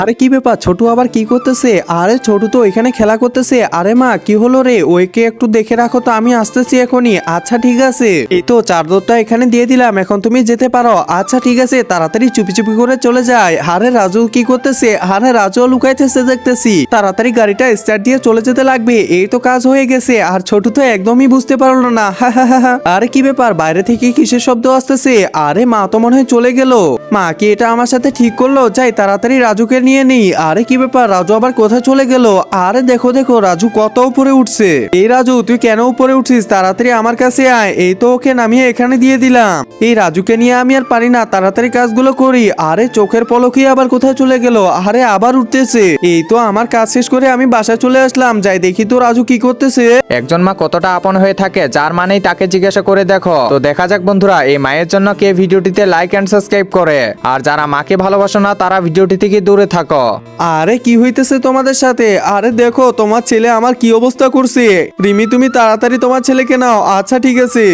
আরে কি ব্যাপার, ছোটু আবার কি করতেছে? আরে ছোটু তো এখানে খেলা করতেছে। আরে মা কি হলো রে? ওইকে একটু দেখে রাখো তো, আমি আসতেছি এখনই। আচ্ছা ঠিক আছে, এই তো চার্জারটা এখানে দিয়ে দিলাম, এখন তুমি যেতে পারো। আচ্ছা ঠিক আছে, তাড়াতাড়ি চুপি চুপি করে চলে যায়। আরে রাজু কি করতেছে? আরে রাজু লুকাইতেছে দেখতেছি। তাড়াতাড়ি গাড়িটা স্টার্ট দিয়ে চলে যেতে লাগবে। এই তো কাজ হয়ে গেছে। আর ছোটু তো একদমই বুঝতে পারলো না। হা হা হা হা। আরে কি ব্যাপার, বাইরে থেকে কিসের শব্দ আসতেছে? আরে মা তো মনে হয় চলে গেল। মা কি এটা আমার সাথে ঠিক করলো? যাই তাড়াতাড়ি রাজুকে নিয়ে নেই। আরে কি ব্যাপার, রাজু আবার কোথায় চলে গেল? আরে দেখো দেখো, রাজু কত উপরে উঠছে। এই রাজু, তুই কেন উপরে উঠছিস? তাড়াতাড়ি আমার কাছে আয়। এই তো ওকে নামিয়ে এখানে দিয়ে দিলাম। এই রাজুকে নিয়ে আমি আর পারি না, তাড়াতাড়ি কাজগুলো করি। আরে চোখের পলকই আবার কোথায় চলে গেল? আরে আবার উঠতেছে। এই তো আমার কাজ শেষ করে আমি বাসায় চলে আসলাম। যাই দেখি তো রাজু কি করতেছে। একজন মা কতটা আপন হয়ে থাকে, যার মানেই তাকে জিজ্ঞাসা করে দেখো। তো দেখা যাক বন্ধুরা, এই মায়ের জন্য কে ভিডিওটিতে লাইক এন্ড সাবস্ক্রাইব করে। আর যারা মাকে ভালোবাসো না, তারা ভিডিওটি থেকে দূরে থাকো। আরে কি হইতেছে তোমাদের সাথে? আরে দেখো তোমার ছেলে আমার কি অবস্থা করছে। রিমি তুমি তাড়াতাড়ি তোমার ছেলেকে নাও। আচ্ছা ঠিক আছে।